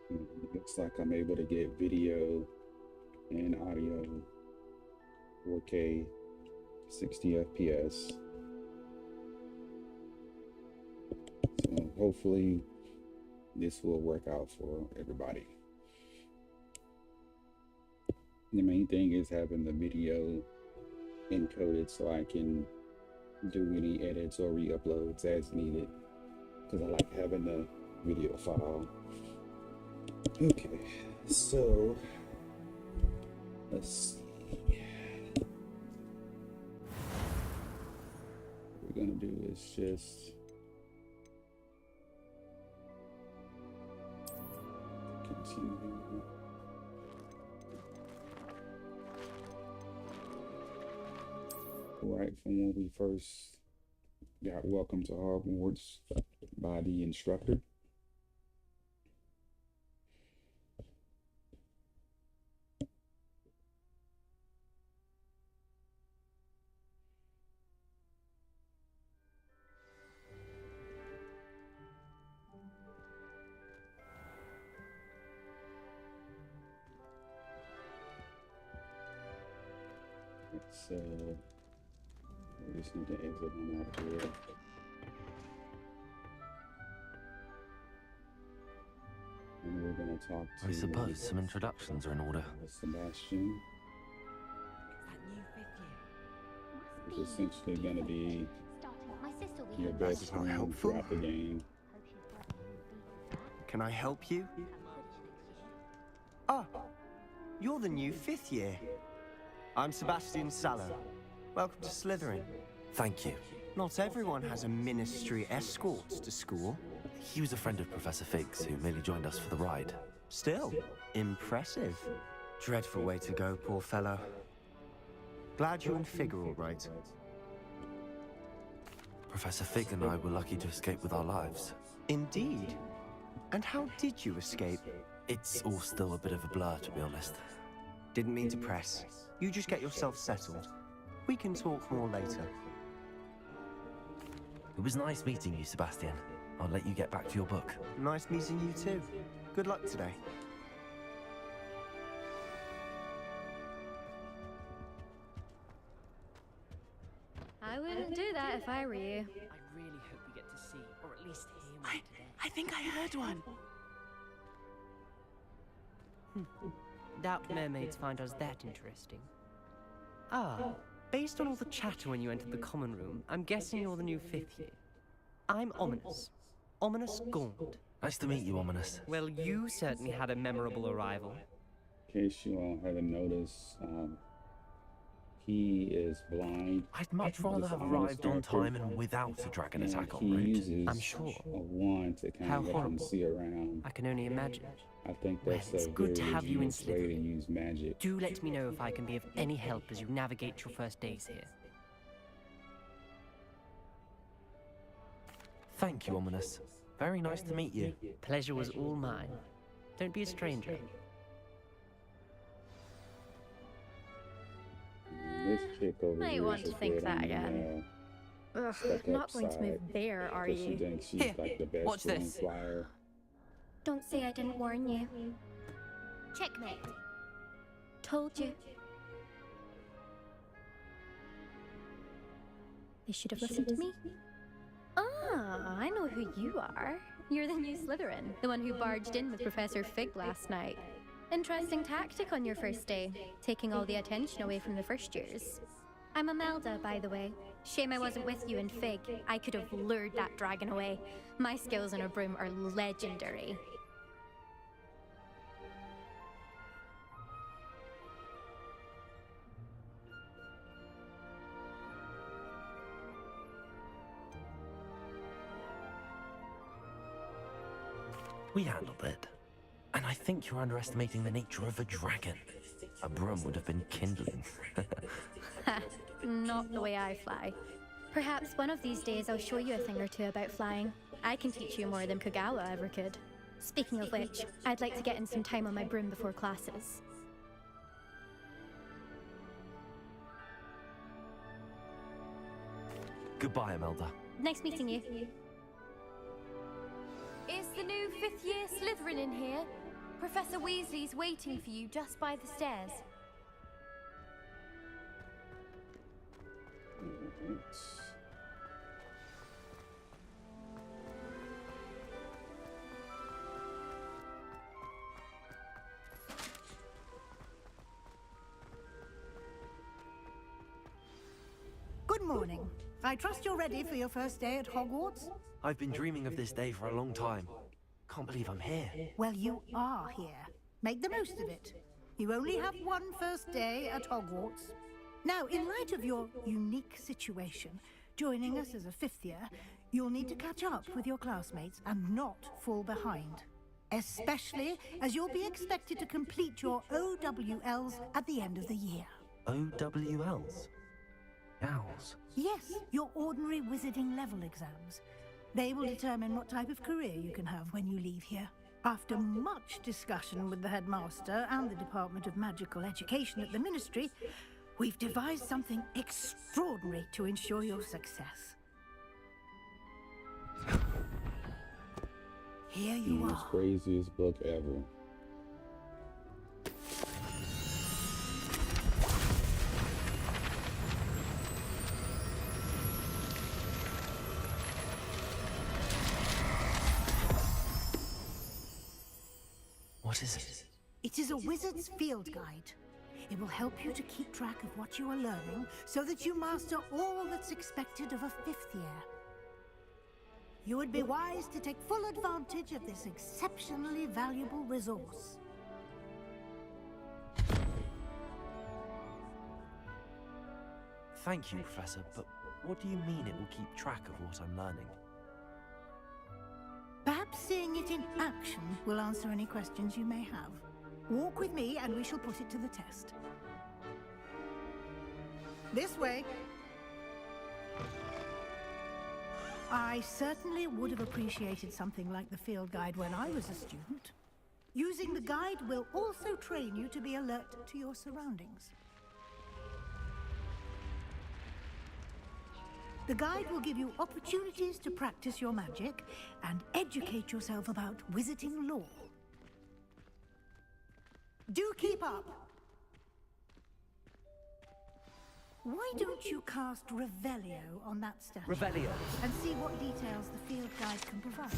Looks like I'm able to get video and audio 4K 60 FPS. So hopefully this will work out for everybody. The main thing is having the video encoded so I can do any edits or re-uploads as needed, because I like having the video file. Okay, so let's see. What we're gonna do is just continue. Right from when we first got welcome to Hogwarts by the instructor. So we just need to exit on out of here. And we're going to talk to... I suppose some introductions are in order. Sebastian. It's essentially going to be your best friend throughout the game. Can I help you? Ah, you're the new 5th year. I'm Sebastian Sallow. Welcome to Slytherin. Thank you. Not everyone has a ministry escort to school. He was a friend of Professor Fig's who merely joined us for the ride. Still, impressive. Dreadful way to go, poor fellow. Glad you and Fig are all right. Professor Fig and I were lucky to escape with our lives. Indeed. And how did you escape? It's all still a bit of a blur, to be honest. Didn't mean to press. You just get yourself settled. We can talk more later. It was nice meeting you, Sebastian. I'll let you get back to your book. Nice meeting you too. Good luck today. I wouldn't do that if I were you. I really hope we get to see, or at least hear one today. I think I heard one. Doubt mermaids find us that interesting. Ah, based on all the chatter when you entered the common room, I'm guessing you're the new 5th year. I'm Ominous. Ominous Gaunt. Nice to meet you, Ominous. Well, you certainly had a memorable arrival. In case you all haven't noticed, he is blind. I'd much rather have arrived on time and without a dragon attack en He route. uses I'm sure. a wand to kind How of let him horrible. see around. I can only imagine. I think Well, that's it's a good to very have you in ingenious way to Slytherin. use magic. Do let me know if I can be of any help as you navigate your first days here. Thank you, Ominous. Very nice to meet you. Pleasure was all mine. Don't be a stranger. This chick over Might here, want to she's think good that on the, again. Ugh, stuck not up going to move side, there, are 'cause she you? thinks she's Here, like the best watch this. flyer. Don't say I didn't warn you. Checkmate. Told you. They should have listened to me. Ah, I know who you are. You're the new Slytherin, the one who barged in with Professor Fig last night. Interesting tactic on your first day, taking all the attention away from the first years. I'm Imelda, by the way. Shame I wasn't with you in Fig. I could have lured that dragon away. My skills on a broom are legendary. We handled it. And I think you're underestimating the nature of a dragon. A broom would have been kindling. Ha, not the way I fly. Perhaps one of these days I'll show you a thing or two about flying. I can teach you more than Kogawa ever could. Speaking of which, I'd like to get in some time on my broom before classes. Goodbye, Imelda. Nice meeting you. Is the new 5th year Slytherin in here? Professor Weasley's waiting for you just by the stairs. Alright. Good morning. I trust you're ready for your first day at Hogwarts? I've been dreaming of this day for a long time. Can't believe I'm here. Well, you are here. Make the most of it. You only have one first day at Hogwarts. Now, in light of your unique situation, joining us as a fifth year, you'll need to catch up with your classmates and not fall behind. Especially as you'll be expected to complete your OWLs at the end of the year. OWLs? Owls? Yes, your ordinary wizarding level exams. They will determine what type of career you can have when you leave here. After much discussion with the headmaster and the Department of Magical Education at the Ministry, we've devised something extraordinary to ensure your success. Here you Most are. craziest book ever. What is it? It is a wizard's field guide. It will help you to keep track of what you are learning so that you master all that's expected of a fifth year. You would be wise to take full advantage of this exceptionally valuable resource. Thank you, Professor, but what do you mean it will keep track of what I'm learning? Perhaps seeing it in action will answer any questions you may have. Walk with me and we shall put it to the test. This way. I certainly would have appreciated something like the field guide when I was a student. Using the guide will also train you to be alert to your surroundings. The guide will give you opportunities to practice your magic and educate yourself about wizarding lore. Do keep up! Why don't you cast Revelio on that statue? Revelio? And see what details the field guide can provide.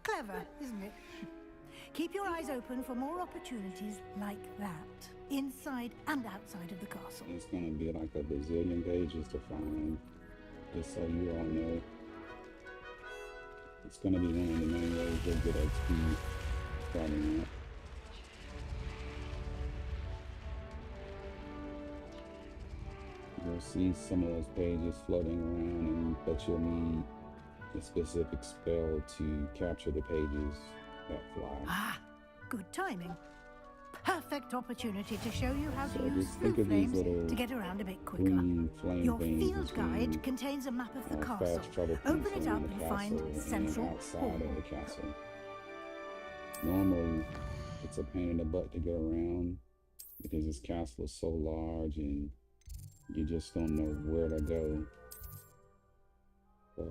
Clever, isn't it? Keep your eyes open for more opportunities like that, inside and outside of the castle. It's gonna be like a bazillion pages to find, just so you all know. It's gonna be one of the main ways you'll get XP starting out. You'll see some of those pages floating around, but you'll need a specific spell to capture the pages that fly. Ah, good timing. Perfect opportunity to show you how So to use just think flu of these flames little to get around a bit quicker. green flame Your things field as being, guide contains a map of the castle. fast travel Open points it up around the and castle find and Central outside Hall. of the castle. Normally, it's a pain in the butt to get around because this castle is so large and you just don't know where to go. But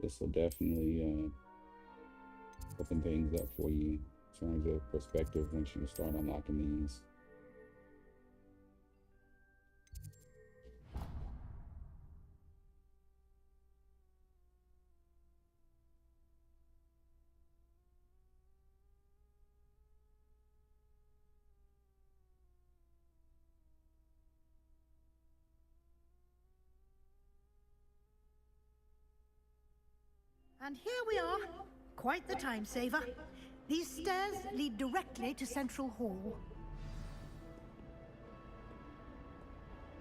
this will definitely open things up for you in terms of perspective once you start unlocking these. And here we are. Quite the time saver. These stairs lead directly to Central Hall.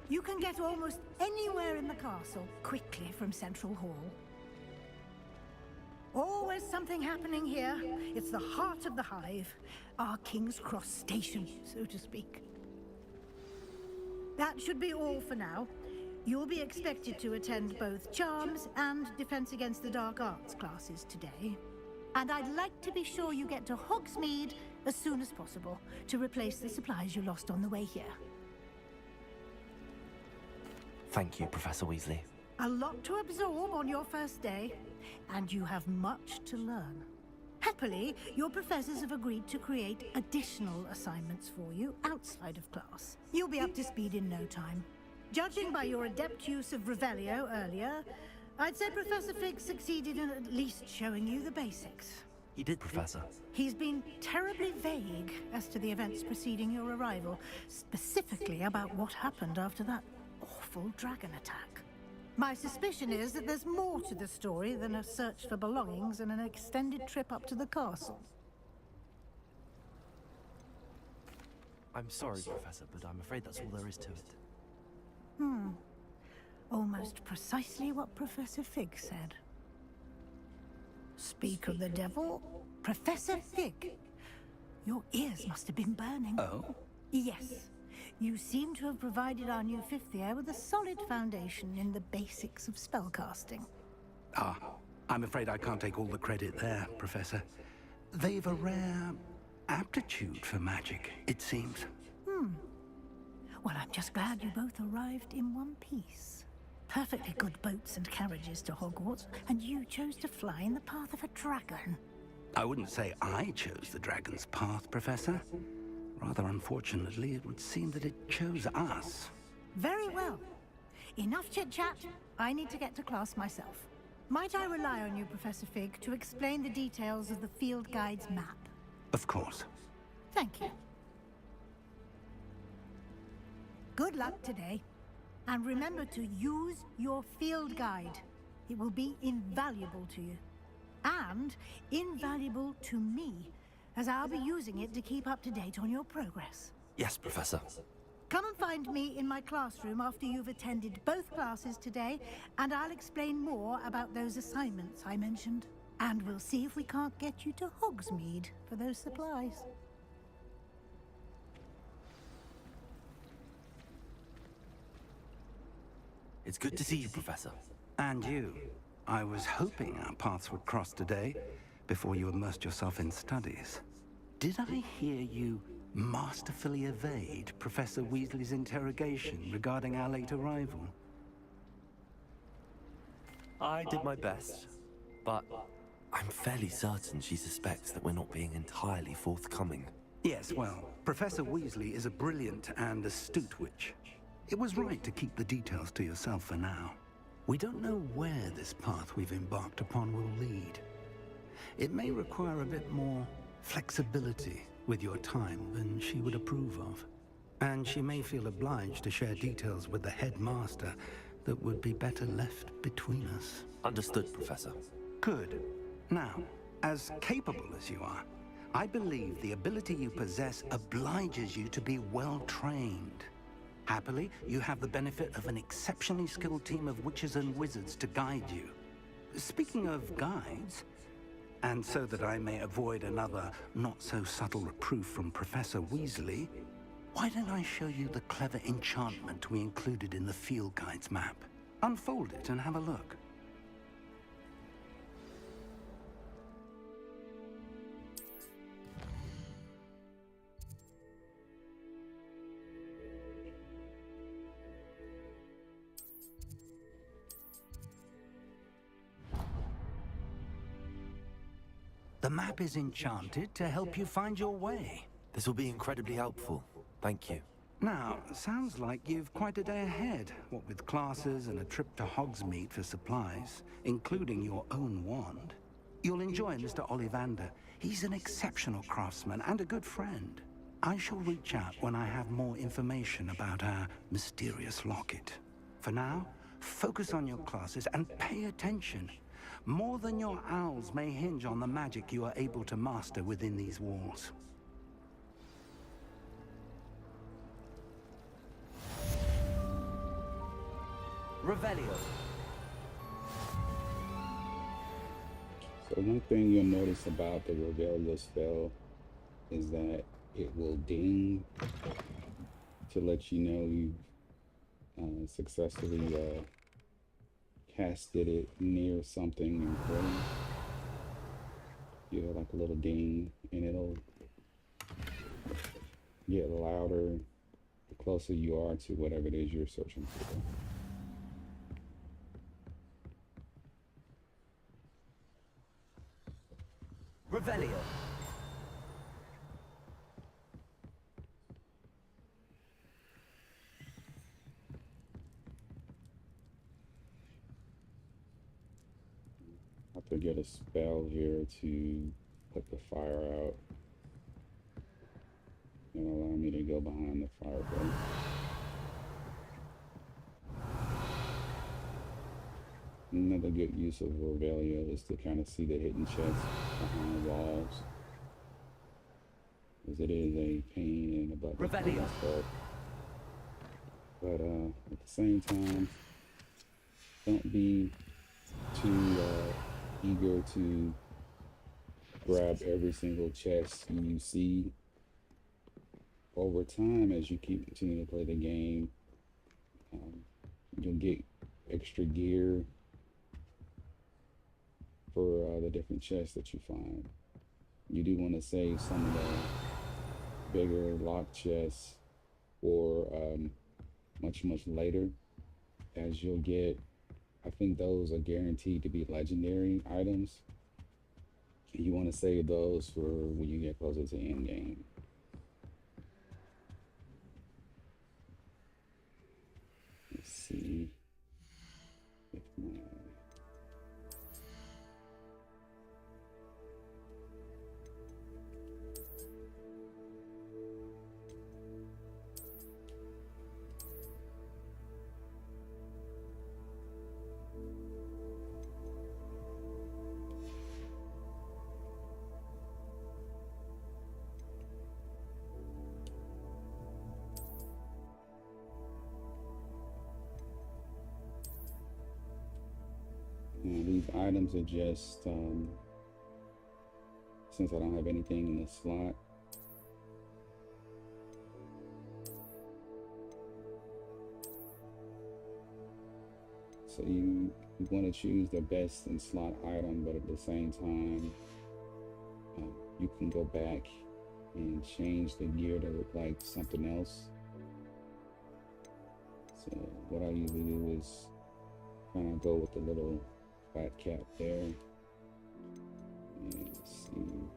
You can get almost anywhere in the castle quickly from Central Hall. Always something happening here. It's the heart of the hive, our King's Cross station, so to speak. That should be all for now. You'll be expected to attend both Charms and Defense Against the Dark Arts classes today. And I'd like to be sure you get to Hogsmeade as soon as possible to replace the supplies you lost on the way here. Thank you, Professor Weasley. A lot to absorb on your first day, and you have much to learn. Happily, your professors have agreed to create additional assignments for you outside of class. You'll be up to speed in no time. Judging by your adept use of Revelio earlier, I'd say Professor Fig succeeded in at least showing you the basics. He did, Professor. He's been terribly vague as to the events preceding your arrival, specifically about what happened after that awful dragon attack. My suspicion is that there's more to the story than a search for belongings and an extended trip up to the castle. I'm sorry, Professor, but I'm afraid that's all there is to it. Almost precisely what Professor Fig said. Speak of the devil, Professor Fig. Your ears must have been burning. Oh? Yes. You seem to have provided our new fifth year with a solid foundation in the basics of spellcasting. Ah, I'm afraid I can't take all the credit there, Professor. They've a rare aptitude for magic, it seems. Well, I'm just glad you both arrived in one piece. Perfectly good boats and carriages to Hogwarts, and you chose to fly in the path of a dragon. I wouldn't say I chose the dragon's path, Professor. Rather unfortunately, it would seem that it chose us. Very well. Enough chit-chat. I need to get to class myself. Might I rely on you, Professor Fig, to explain the details of the field guide's map? Of course. Thank you. Good luck today. And remember to use your field guide. It will be invaluable to you. And invaluable to me, as I'll be using it to keep up to date on your progress. Yes, Professor. Come and find me in my classroom after you've attended both classes today, and I'll explain more about those assignments I mentioned. And we'll see if we can't get you to Hogsmeade for those supplies. It's good to see you, Professor. And you. I was hoping our paths would cross today, before you immersed yourself in studies. Did I hear you masterfully evade Professor Weasley's interrogation regarding our late arrival? I did my best, but I'm fairly certain she suspects that we're not being entirely forthcoming. Yes, well, Professor Weasley is a brilliant and astute witch. It was right to keep the details to yourself for now. We don't know where this path we've embarked upon will lead. It may require a bit more flexibility with your time than she would approve of. And she may feel obliged to share details with the headmaster that would be better left between us. Understood, Professor. Good. Now, as capable as you are, I believe the ability you possess obliges you to be well trained. Happily, you have the benefit of an exceptionally skilled team of witches and wizards to guide you. Speaking of guides, and so that I may avoid another not-so-subtle reproof from Professor Weasley, why don't I show you the clever enchantment we included in the field guide's map? Unfold it and have a look. The map is enchanted to help you find your way. This will be incredibly helpful. Thank you. Now, sounds like you've quite a day ahead, what with classes and a trip to Hogsmeade for supplies, including your own wand. You'll enjoy Mr. Ollivander. He's an exceptional craftsman and a good friend. I shall reach out when I have more information about our mysterious locket. For now, focus on your classes and pay attention. More than your owls may hinge on the magic you are able to master within these walls. Revelio. So one thing you'll notice about the Revelio spell is that it will ding to let you know you've successfully casted it near something important, you hear like a little ding, and it'll get louder the closer you are to whatever it is you're searching for. Revelio. I have to get a spell here to put the fire out and allow me to go behind the fireplace. Another good use of Revelio is to kind of see the hidden chests behind walls, as it is a pain in the butt to find stuff. But at the same time, don't be too eager to grab every single chest you see. Over time, as you continue to play the game, you'll get extra gear for the different chests that you find. You do want to save some of the bigger lock chests for much later, as you'll get, I think those are guaranteed to be legendary items. You want to save those for when you get closer to end game. Let's see if my these items are just, since I don't have anything in the slot, so you want to choose the best in slot item, but at the same time, you can go back and change the gear to look like something else. So what I usually do is kind of go with the little flat cap there. And let's see.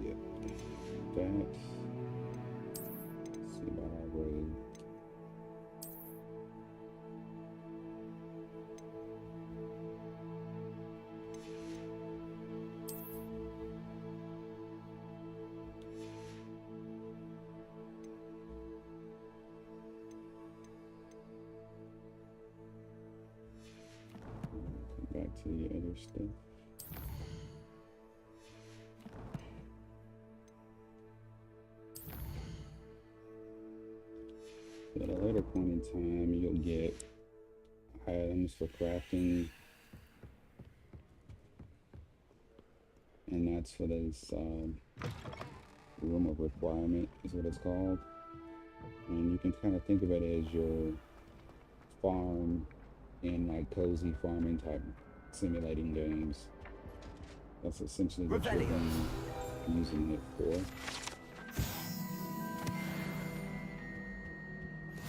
Yep. That. Let's see about our road. Back to the other stuff. At a later point in time, you'll get items for crafting, and that's for this room of requirement is what it's called. And you can kind of think of it as your farm in like cozy farming type simulating games. That's essentially what you're using it for.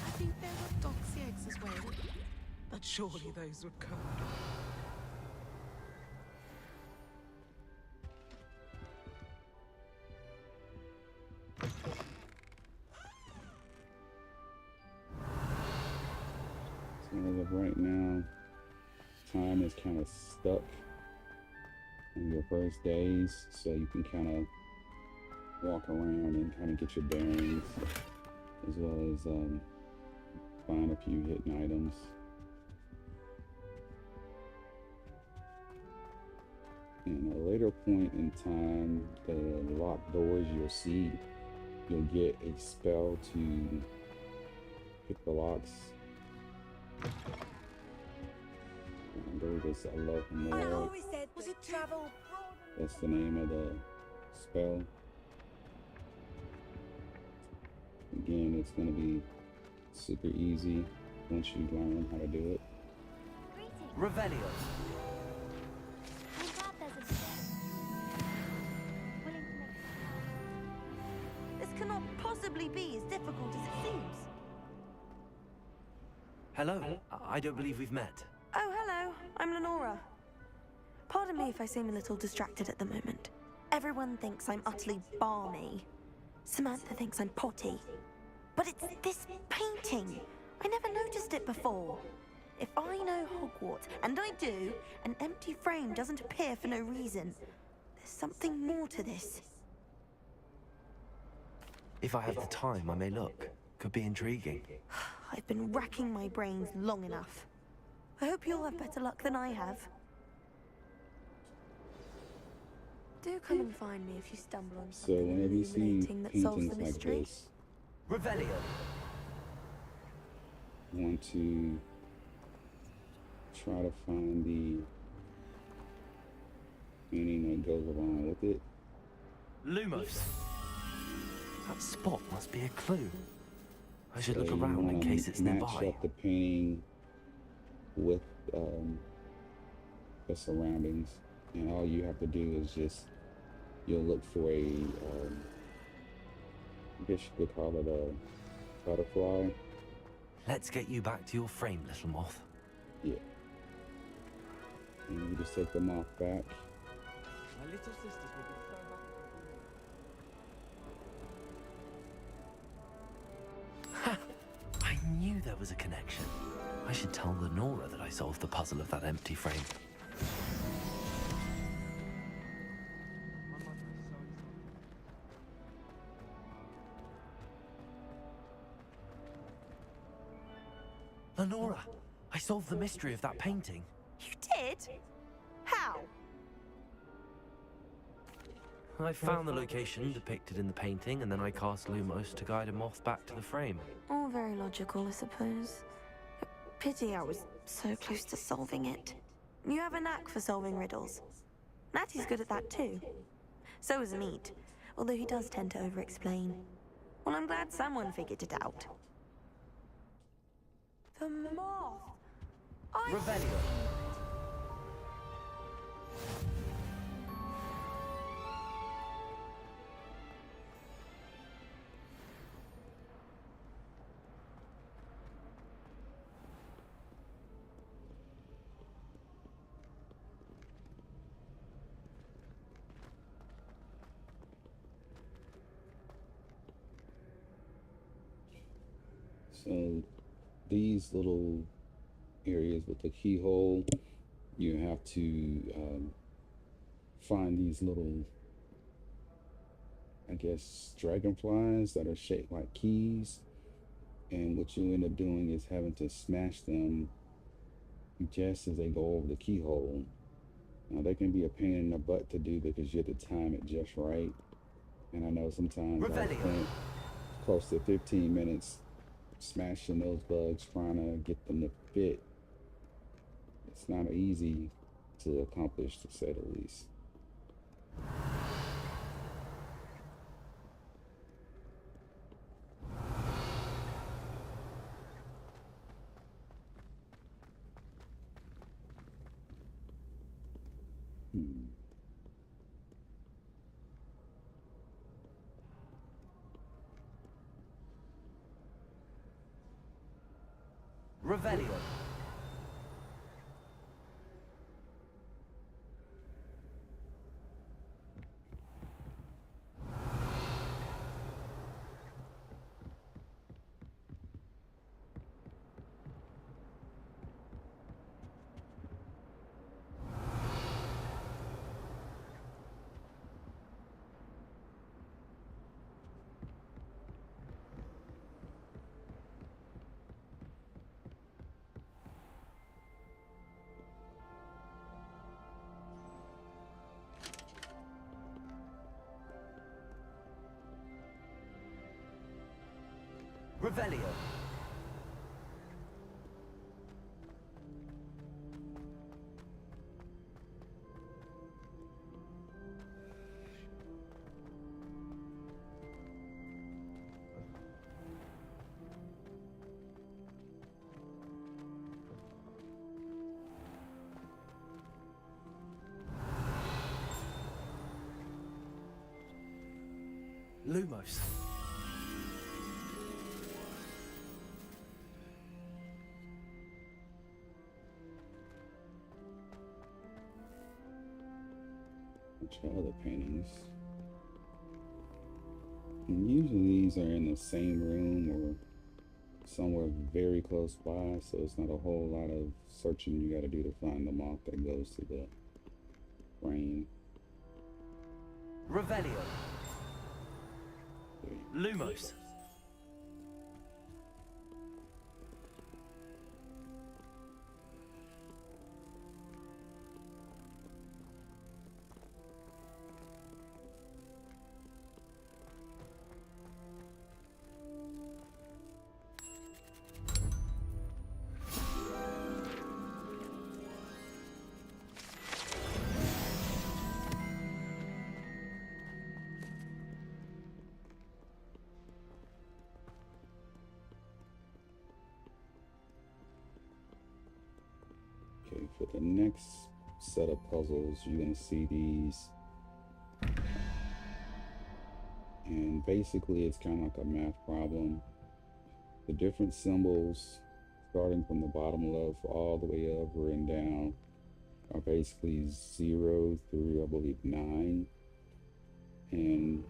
I think there were doxy eggs as well, but surely those would come. So as of right now, time is kind of stuck on your first days, so you can kind of walk around and kind of get your bearings, as well as find a few hidden items. And at a later point in time, the locked doors you'll get a spell to pick the locks. I believe it's a love more. Was it travel broad That's the name of the spell. Again, it's going to be super easy once you learn how to do it. Revelio. I'm glad there's a willing to make This cannot possibly be as difficult as it seems. Hello. I don't believe we've met. Oh, hello. I'm Lenora. Pardon me if I seem a little distracted at the moment. Everyone thinks I'm utterly balmy. Samantha thinks I'm potty. But it's this painting. I never noticed it before. If I know Hogwarts, and I do, an empty frame doesn't appear for no reason. There's something more to this. If I have the time, I may look. Could be intriguing. I've been racking my brains long enough. I hope you'll have better luck than I have. Do come and find me if you stumble on So something whenever you see illuminating that solves paintings the like mystery. this, Revelio. you want to try to find the meaning that goes along with it. Lumos. That spot must be a clue. I should look So you around in wanna case it's match nearby. up the painting with the surroundings, and all you have to do is just you'll look for a I guess you could call it a butterfly. Let's get you back to your frame, little moth. Yeah. And you just take them off back. My little sisters will be so happy. I knew there was a connection. I should tell Lenora that I solved the puzzle of that empty frame. My mother is so excited. Lenora, I solved the mystery of that painting. You did? How? I found the location depicted in the painting, and then I cast Lumos to guide a moth back to the frame. All very logical, I suppose. Pity I was so close to solving it. You have a knack for solving riddles. Natty's good at that too. So is Meat, although he does tend to over-explain. Well, I'm glad someone figured it out. The moth! Revelio. So these little areas with the keyhole, you have to find these little, I guess, dragonflies that are shaped like keys. And what you end up doing is having to smash them just as they go over the keyhole. Now, they can be a pain in the butt to do because you have to time it just right. And I know sometimes I Revelio. spent close to 15 minutes smashing those bugs, trying to get them to fit. It's not easy to accomplish, to say the least. Revelio. Revelio. Lumos. Which other paintings? And usually these are in the same room or somewhere very close by, so it's not a whole lot of searching you got to do to find the mark that goes to the frame. Revelio. Lumos. Okay, for the next set of puzzles, you're going to see these. And basically, it's kind of like a math problem. The different symbols, starting from the bottom left all the way over and down, are basically 0 through, I believe, 9. And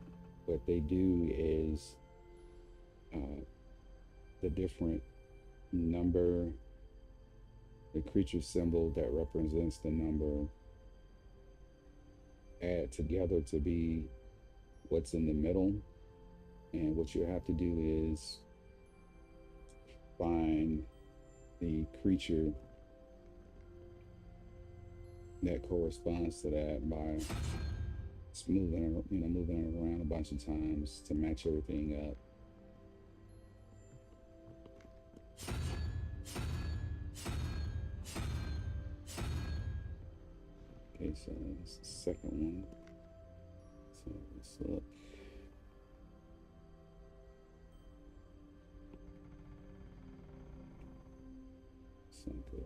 what they do is the different number, the creature symbol that represents the number, add together to be what's in the middle. And what you have to do is find the creature that corresponds to that by moving it around a bunch of times to match everything up. Okay, so that's the second one. So let's look. It's like a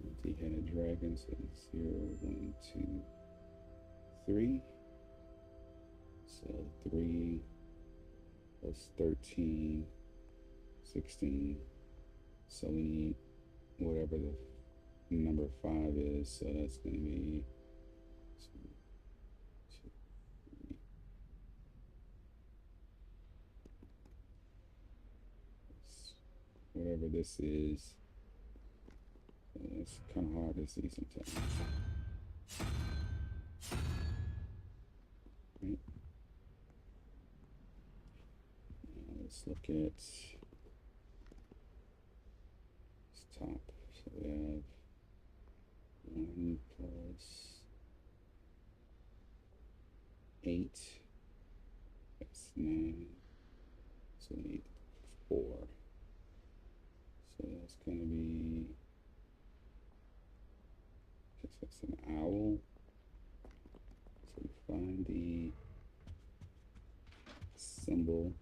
multi-headed dragon. So 0, 1, 2, 3. So 3 plus 13, 16. So we need whatever the number 5 is, so that's going to be 2, 2, 3. Whatever this is, it's kind of hard to see sometimes. Right. Now let's look at this top. So we have 1 plus 8, that's 9, so we need 4. So that's going to be, I guess that's an owl. So we find the symbol.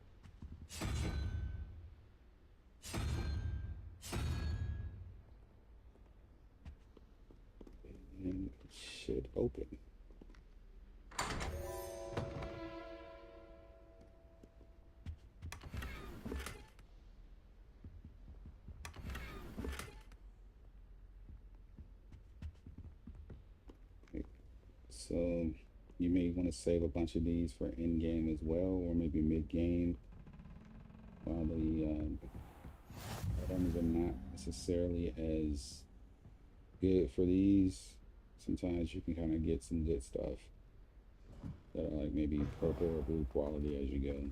And it should open. Okay. So you may want to save a bunch of these for end game as well, or maybe mid game, while the items are not necessarily as good for these. Sometimes you can kind of get some good stuff that are like maybe purple or blue quality as you go.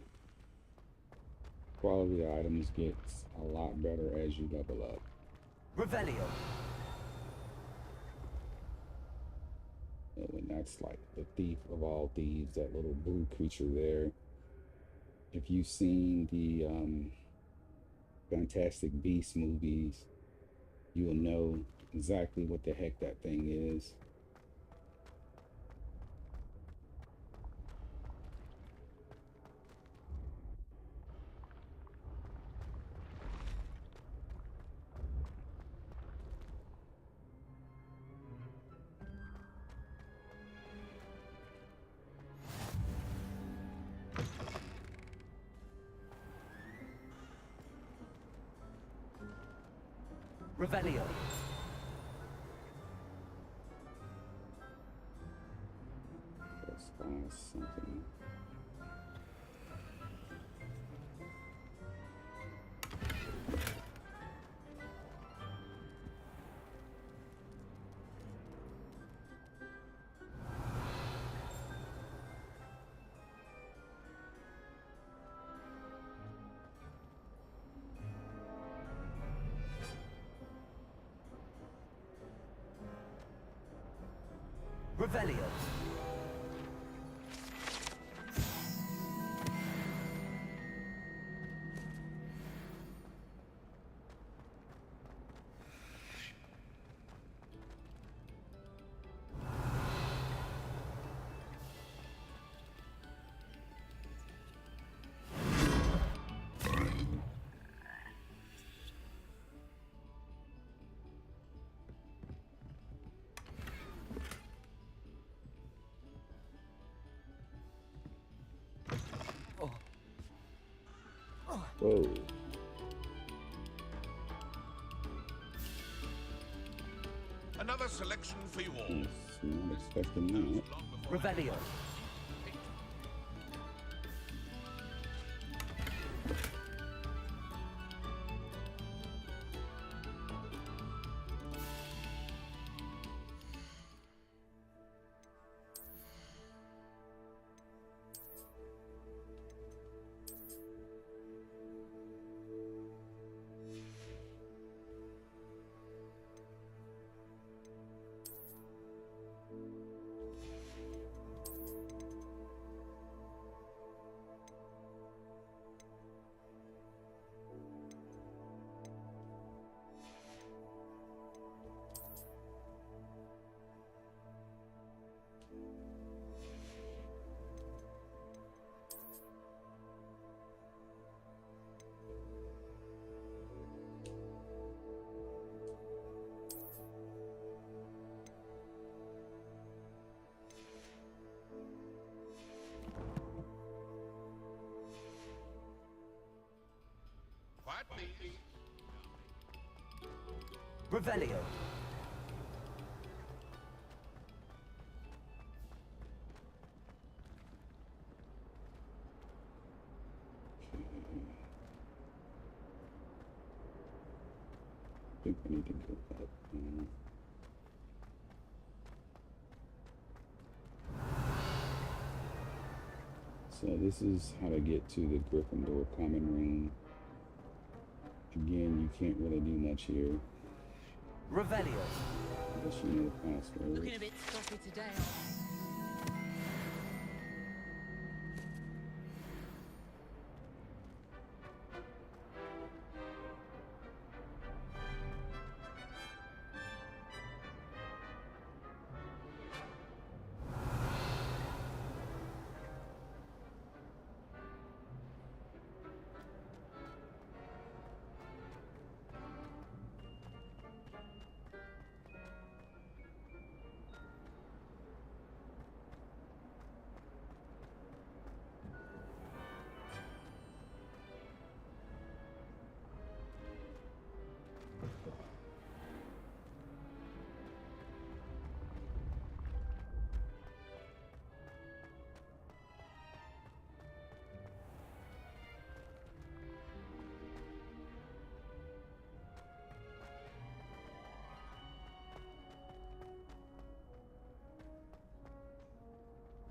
Quality of items gets a lot better as you level up. Revelio. And that's like the thief of all thieves, that little blue creature there. If you've seen the Fantastic Beasts movies, you will know exactly what the heck that thing is. Revelio. Let's find something. Revelio. Whoa. Another selection for you all. Not expecting that. Revelio. Quiet, please. Revelio. I think I need to go up. So this is how to get to the Gryffindor common room. Again, you can't really do much here Revelio. unless you know the password. Looking a bit stuffy today.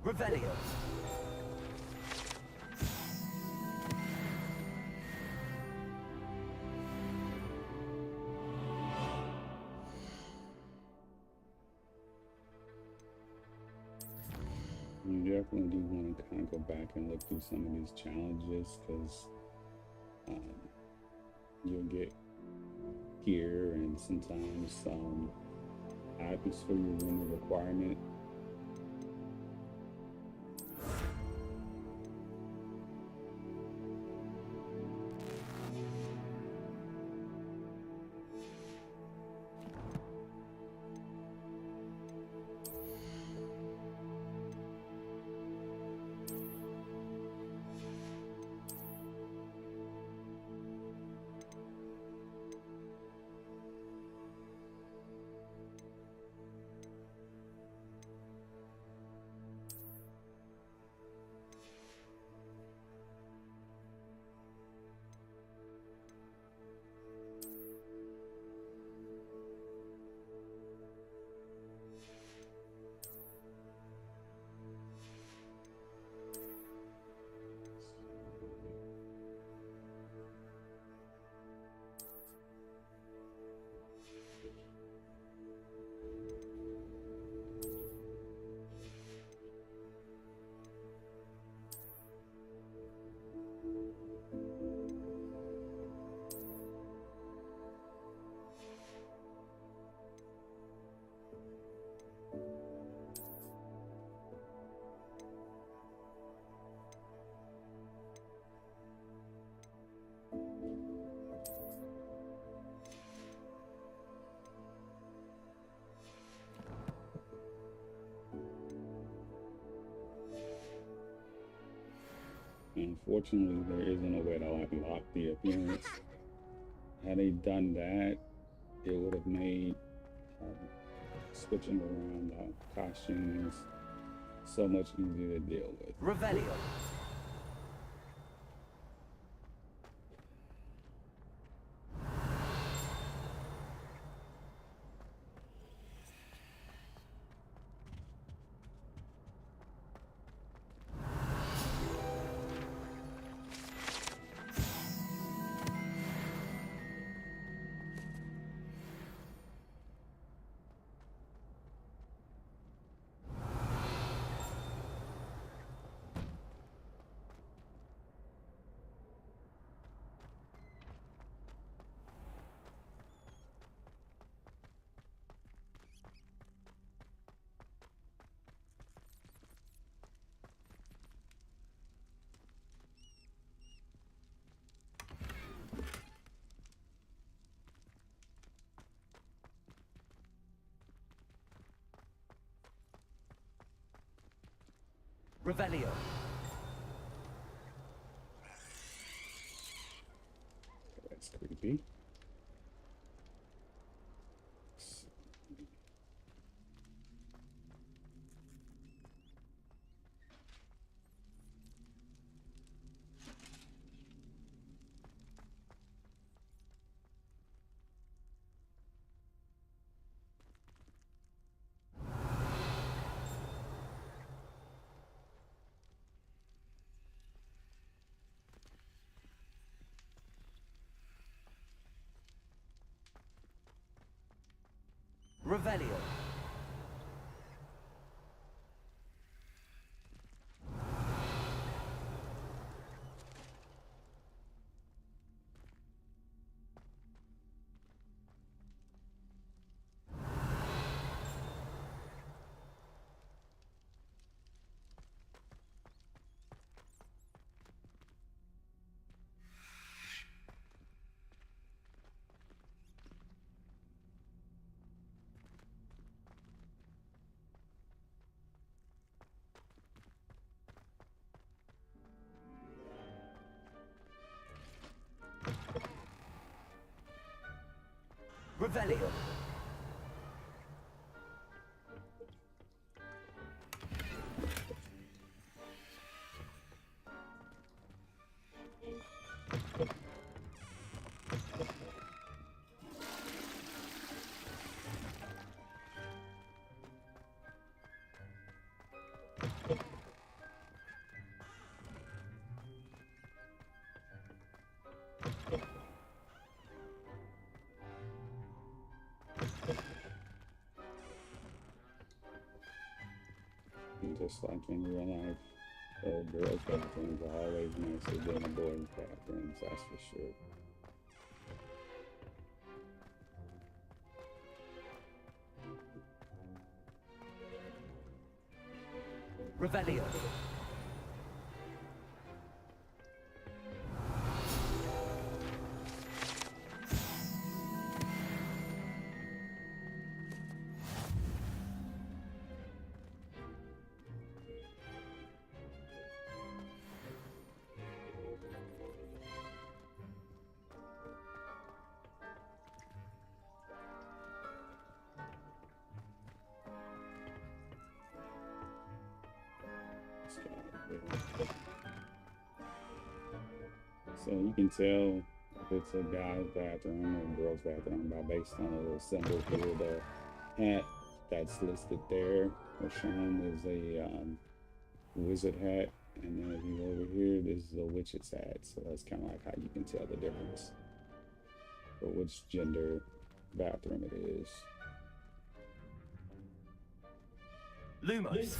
Revelio. You definitely do want to kind of go back and look through some of these challenges because you'll get gear and sometimes some items for your room of requirement. Unfortunately, there isn't a way to like lock the appearance. Had they done that, it would have made switching around costumes so much easier to deal with. Revelio. Revelio. That's creepy. Revelio. Revelio. And just like in real life, girls' bathrooms are always nicer than the boys' bathrooms, that's for sure. Revelio. So you can tell if it's a guy's bathroom or a girl's bathroom by based on a little symbol here. The hat that's listed there or shown is a wizard hat, and then if you go over here, this is a witch's hat. So that's kind of like how you can tell the difference for which gender bathroom it is. Lumos.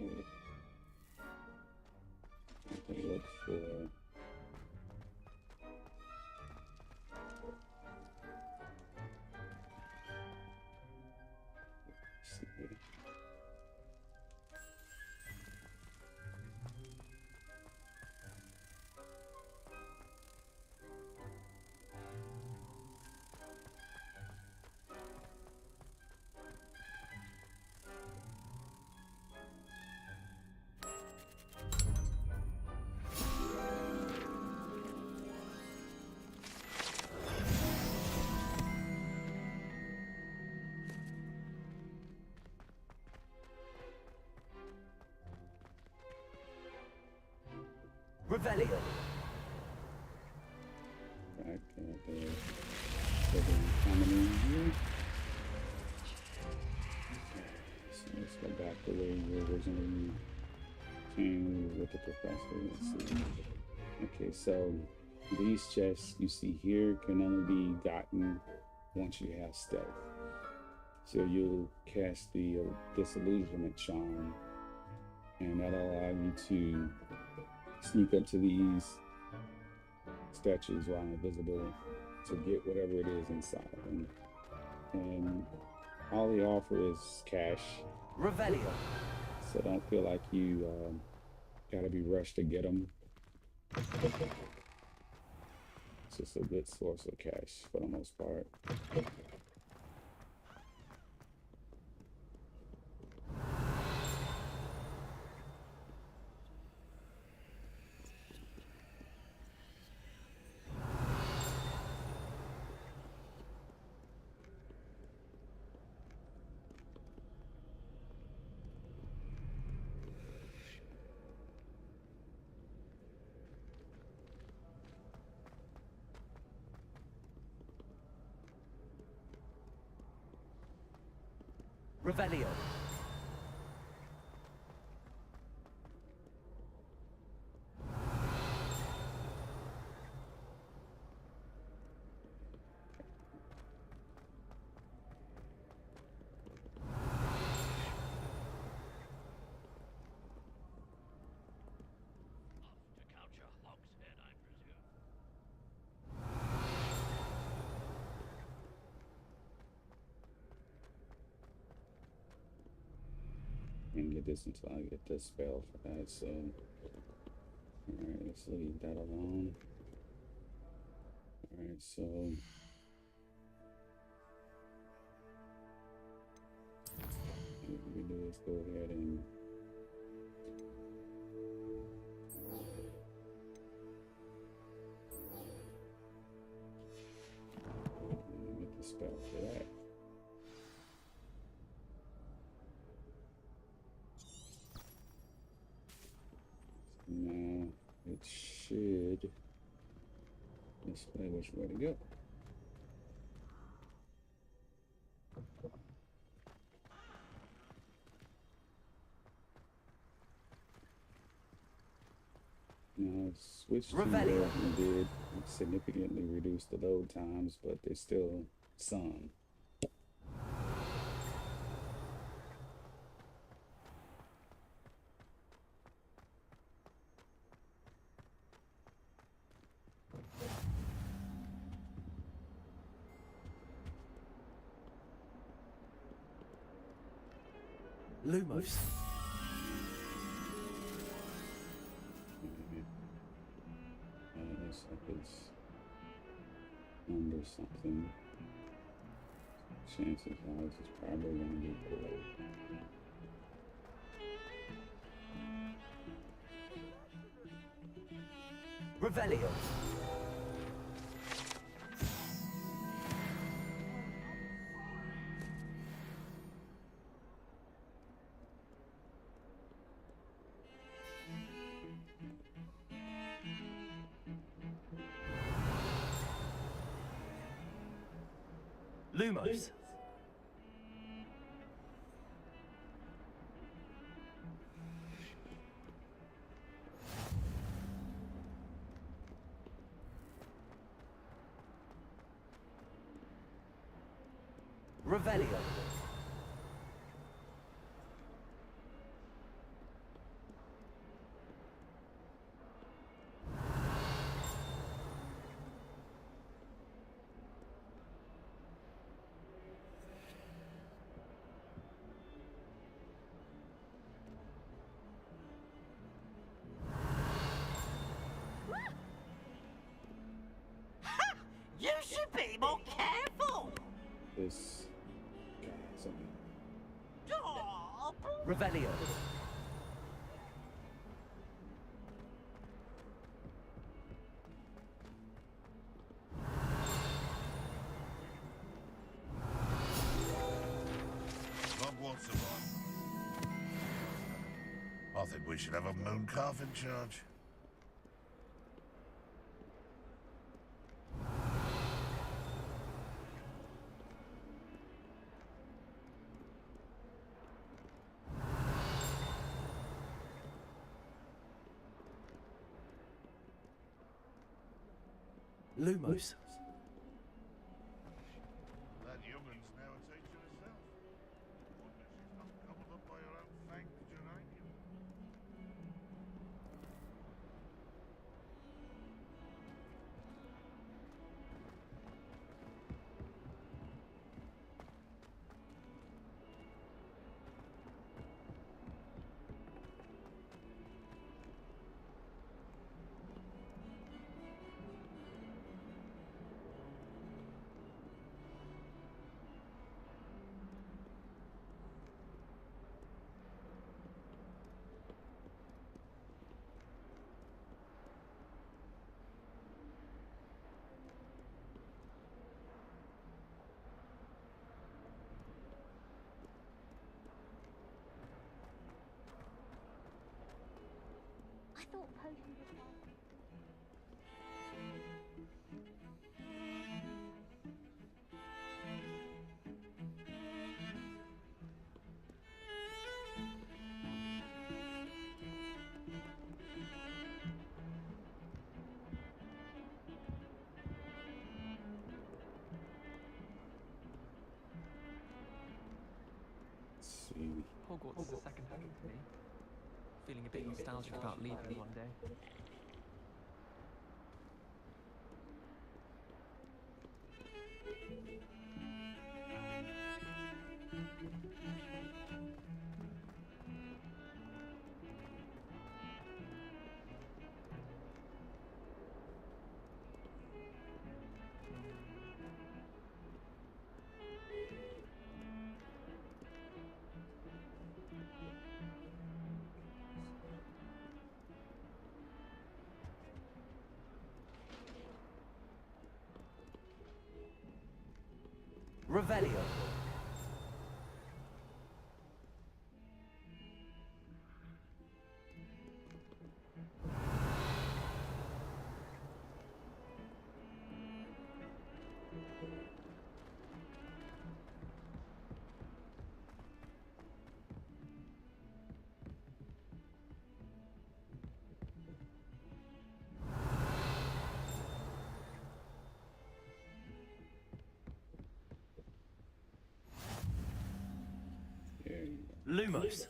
Okay. I can look for. Let's see. Revelio. Back at the coming in here. So let's go back the way you originally came with the professor. Let's see. Okay, so these chests you see here can only be gotten once you have stealth. So you'll cast the disillusionment charm, and that'll allow you to sneak up to these statues while invisible to get whatever it is inside of them. And all they offer is cash. Revelio. So don't feel like you gotta be rushed to get them. It's just a good source of cash for the most part. Revelio. And get this until I get the spell for that. So, alright, let's leave that alone. Alright, so what we can do is go ahead and get the spell for that. Now it should display which way to go. Now switch to what we did significantly reduce the load times, but there's still some. Lumos. Looks like it's under something. Chances are it's probably going to be below. Revelio. Lumos. Revelio. You should be more careful! This guy, something. Stop! Revelio. Hogwarts of I think we should have a moon calf in charge. Lumos. That youngun's now a teacher herself. Wonder she's not gobbled up by her own fanged geranium. I thought potions were fun. Let's see. Hogwarts is a second home to me. Feeling a bit nostalgic about leaving one day. Revelio. There you go. Lumos.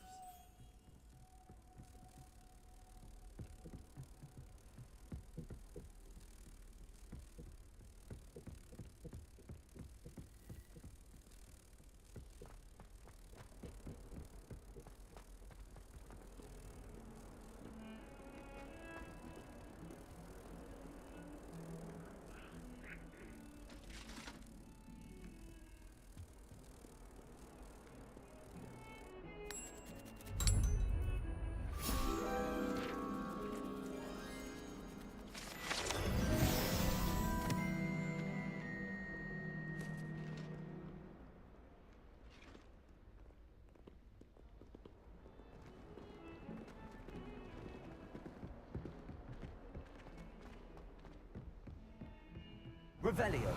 Revelio.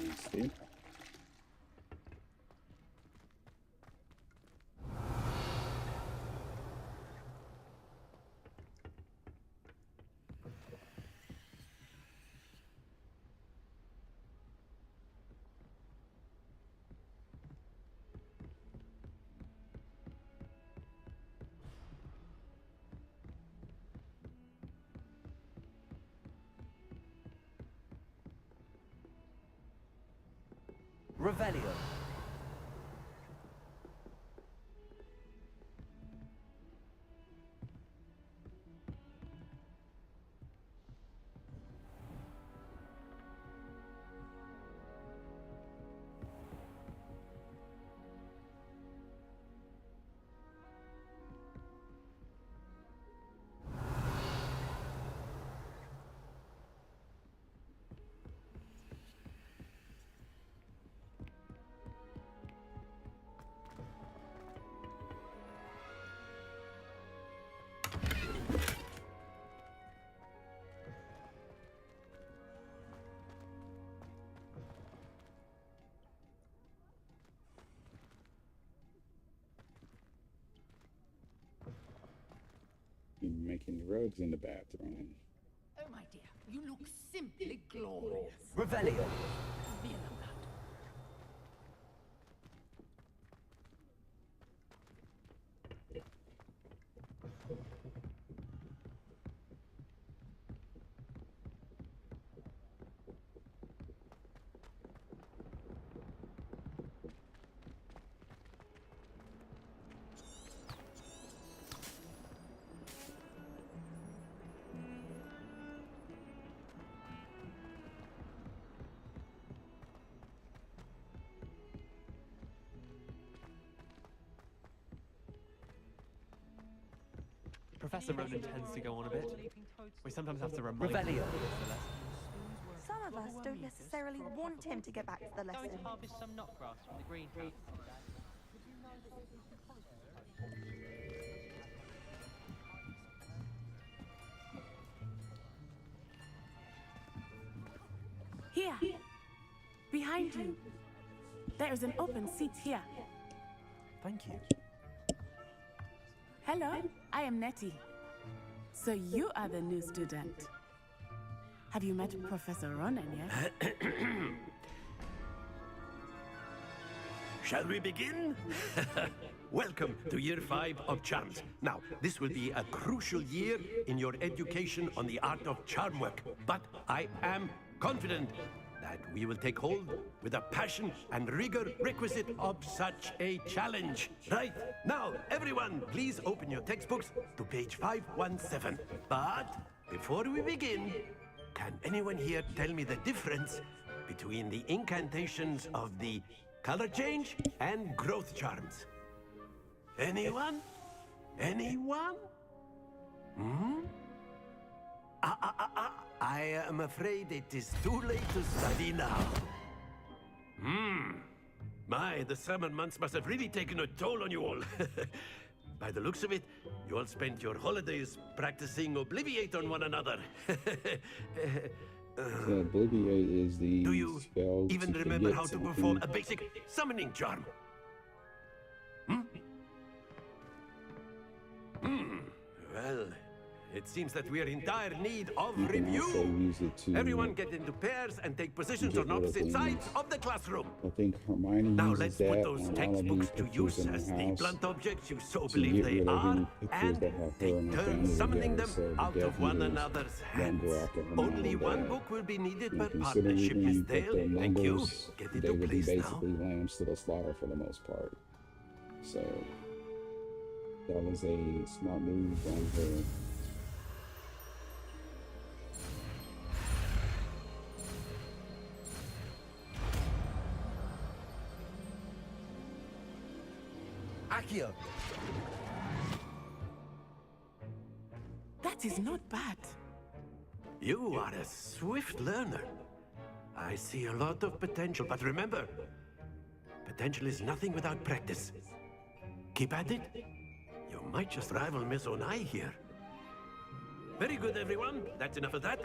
Let's see. Revelio. making rugs in the bathroom. Oh, my dear, you look simply glorious. Revelio. Be allowed. Professor Ronan tends to go on a bit. We sometimes have to remind him. Revelio. Some of us don't necessarily want him to get back to the lesson. Going to harvest some knotgrass from the greenhouse. Here, behind you. There is an open seat here. Thank you. Hello, I am Nettie. So you are the new student. Have you met Professor Ronan yet? Shall we begin? Welcome to Year 5 of Charms. Now, this will be a crucial year in your education on the art of charm work, but I am confident that we will take hold with the passion and rigor requisite of such a challenge. Right, now, everyone, please open your textbooks to page 517. But before we begin, can anyone here tell me the difference between the incantations of the color change and growth charms? Anyone? Anyone? I am afraid it is too late to study now. My, the summer months must have really taken a toll on you all. By the looks of it, you all spent your holidays practicing Obliviate on one another. So Obliviate is the Do you spell even to remember forget how to something. perform a basic summoning charm? Well, it seems that we are in dire need of You can also review. use it to Everyone get into pairs and take positions get on rid of opposite things. sides of the classroom. I think Hermione Now uses let's that put those on all of textbooks the to pictures use in as her the house blunt objects you so to believe get they rid of are, any pictures and that have her take and her turns family summoning them together, so out the of one Death Eaters another's don't hands. go after her mom Only and one dad. book will be needed And per considering partnership, Miss that Dale. the Thank you. Mongols, Get they into would be place now. basically lambs to the slaughter for the most part. So that was a smart move on her. Accio. That is not bad. You are a swift learner. I see a lot of potential, but remember, potential is nothing without practice. Keep at it. You might just rival Miss Onai here. Very good, everyone. That's enough of that.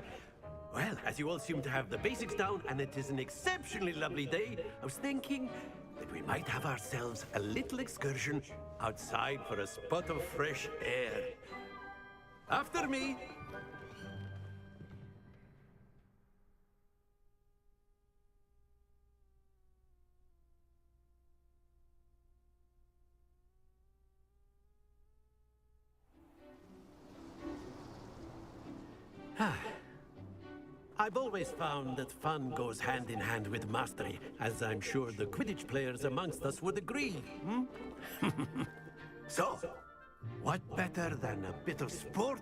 Well, as you all seem to have the basics down, and it is an exceptionally lovely day, I was thinking that we might have ourselves a little excursion outside for a spot of fresh air. After me. I've always found that fun goes hand in hand with mastery, as I'm sure the Quidditch players amongst us would agree. So, what better than a bit of sport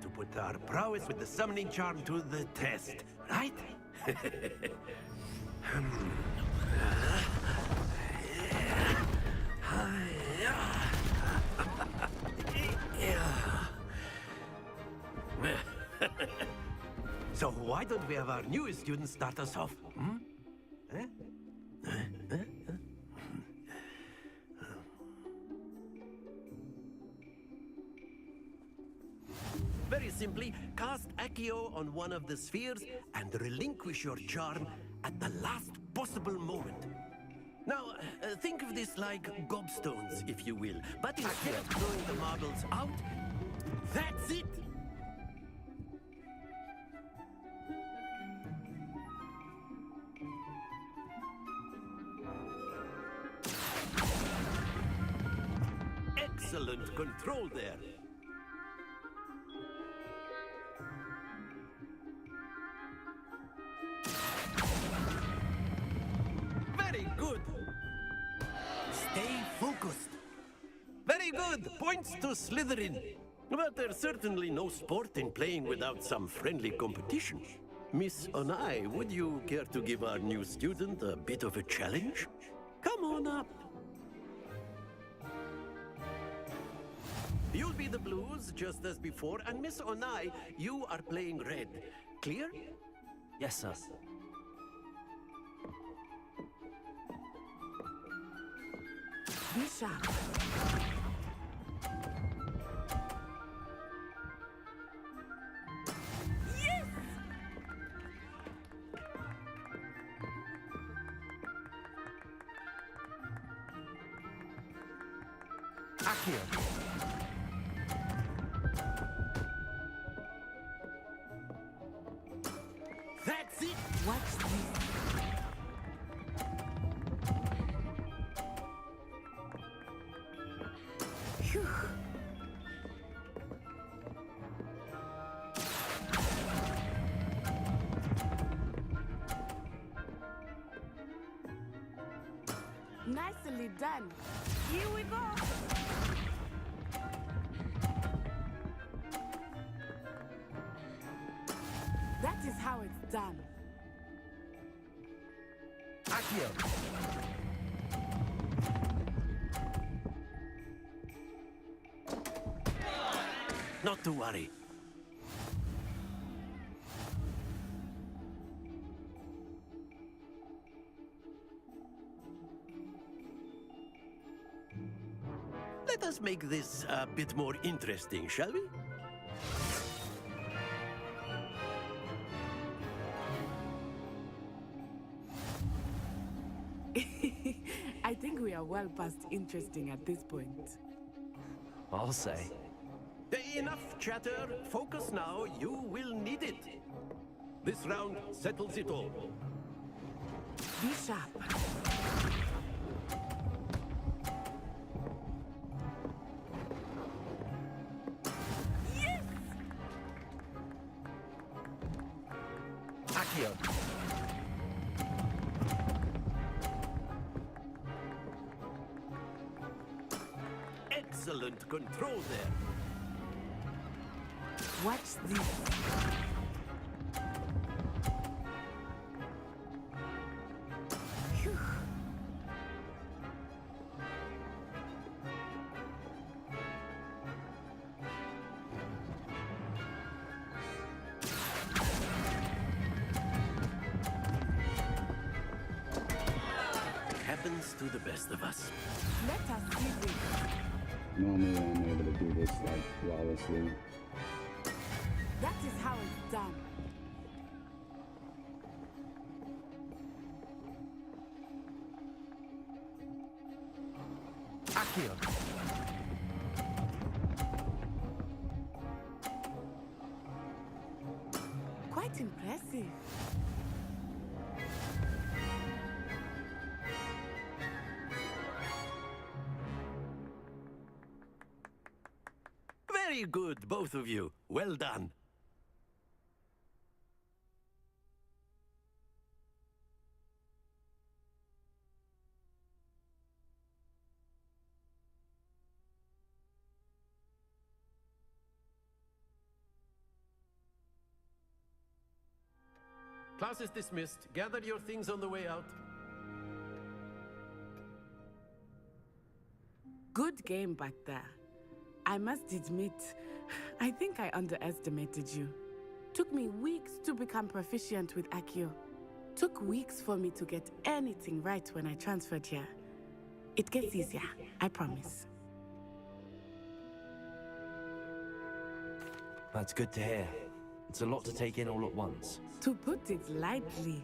to put our prowess with the summoning charm to the test, right? So why don't we have our newest student start us off? Very simply, cast Accio on one of the spheres and relinquish your charm at the last possible moment. Now, think of this like gobstones, if you will. But instead of throwing the marbles out, That's it! Excellent control there. Very good. Stay focused. Very good. Points to Slytherin. But there's certainly no sport in playing without some friendly competition. Miss Onai, would you care to give our new student a bit of a challenge? Come on up. You'll be the blues, just as before, and Miss Onai, you are playing red. Clear? Yes, sir. Be sharp. Yes! Accio. That's it! Watch this. Phew. Nicely done. Here we go. That is how it's done. Accio. Not to worry. Let us make this a bit more interesting, shall we? I think we are well past interesting at this point. I'll say. Enough chatter. Focus now. You will need it. This round settles it all. Be sharp. Yes! Accio. Excellent control there. Watch this. Phew. Happens to the best of us. Let us see this. Normally I'm able to do this like flawlessly. That is how it's done. Accio. Quite impressive. Very good, both of you. Well done. Class is dismissed. Gather your things on the way out. Good game back there. I must admit, I think I underestimated you. Took me weeks to become proficient with Accio. Took weeks for me to get anything right when I transferred here. It gets easier, I promise. That's good to hear. It's a lot to take in all at once. To put it lightly,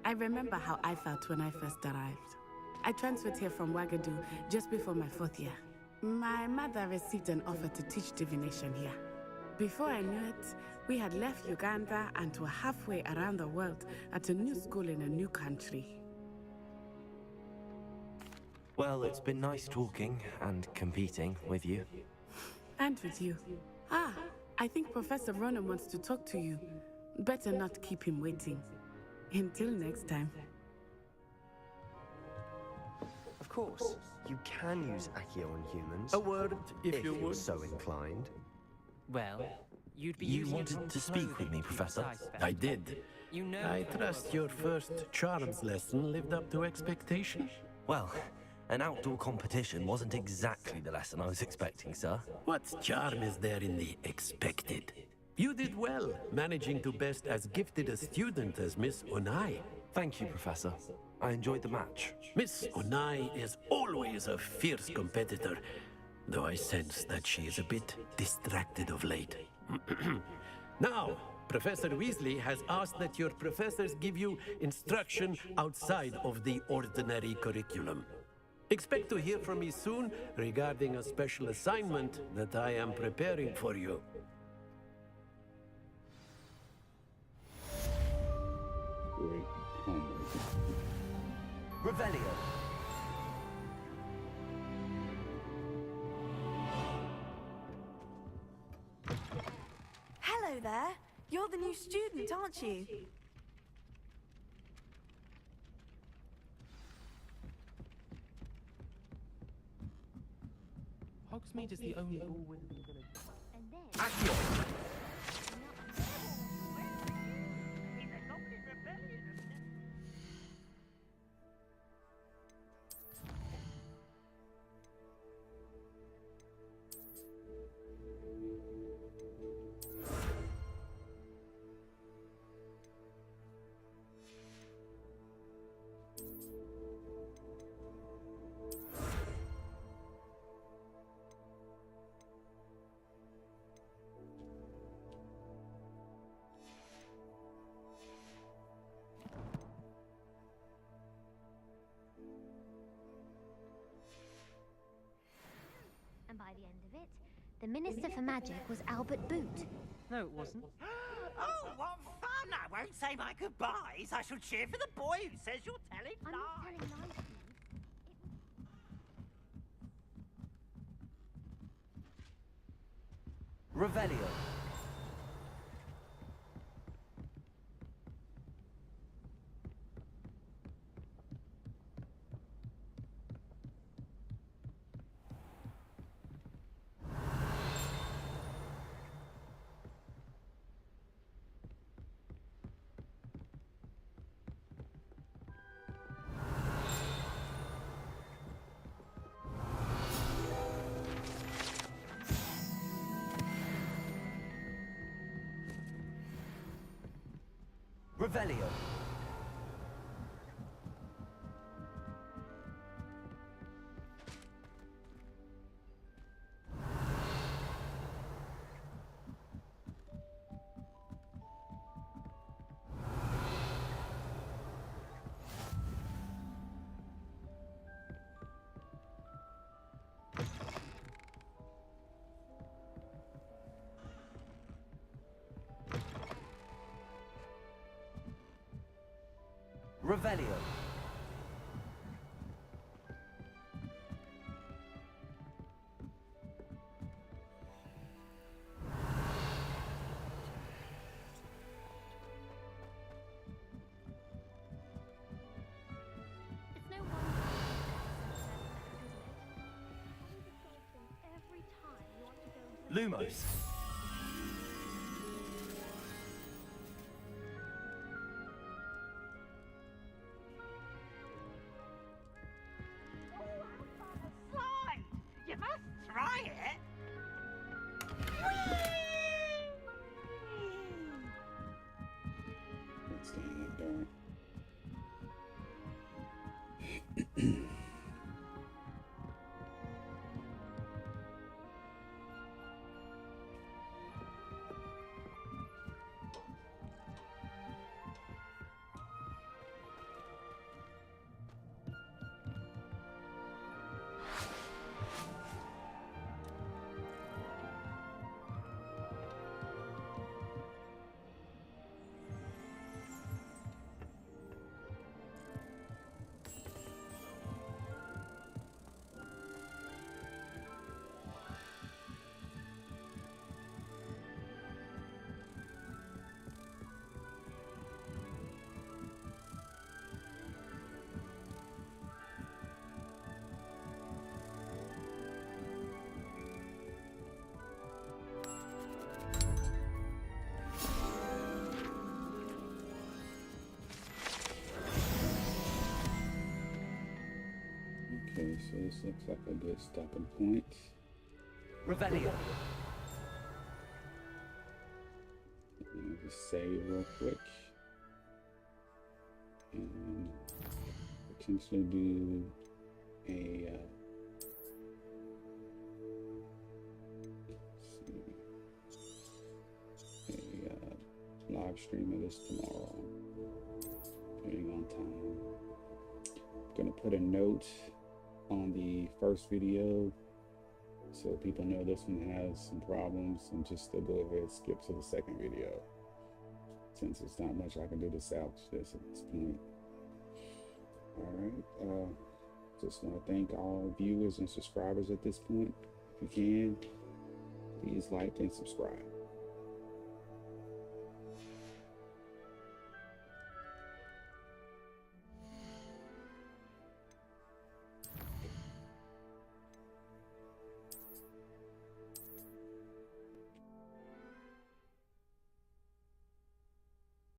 I remember how I felt when I first arrived. I transferred here from Wagadu just before my 4th year. My mother received an offer to teach divination here. Before I knew it, we had left Uganda and were halfway around the world at a new school in a new country. Well, it's been nice talking and competing with you. And with you. Ah, I think Professor Ronan wants to talk to you. Better not keep him waiting. Until next time. Of course, you can use Accio on humans. A word, if you you're would. so inclined. Well, you'd be You using it wanted on to speak with clothing, me, to be Professor? precise, I Ben. did. You know I very trust well. your first charms lesson lived up to expectation. Well, an outdoor competition wasn't exactly the lesson I was expecting, sir. What charm is there in the expected? You did well, managing to best as gifted a student as Miss Onai. Thank you, Professor. I enjoyed the match. Miss Onai is always a fierce competitor, though I sense that she is a bit distracted of late. Now, Professor Weasley has asked that your professors give you instruction outside of the ordinary curriculum. Expect to hear from me soon regarding a special assignment that I am preparing for you. Great homework. Revelio. Hello there. You're the new student, aren't you? Hogsmeade is the only ball winner in the village. Accio. And by the end of it, the Minister for Magic was Albert Boot. No, it wasn't. Oh, what fun! I won't say my goodbyes. I shall cheer for the boy who says you're telling I'm not lies. telling lies, Revelio. Revelio. Revelio. It's no wonder every time you want to go into Lumos. Slide! You must try it. It's getting dark. this looks like a good stopping point. Revelio. Just save real quick. And potentially do a live stream of this tomorrow, depending on time. I'm gonna put a note on the first video so people know this one has some problems, and just to go ahead and skip to the second video, since it's not much I can do to salvage this at this point. All right, just want to thank all viewers and subscribers at this point. If you can, please like and subscribe.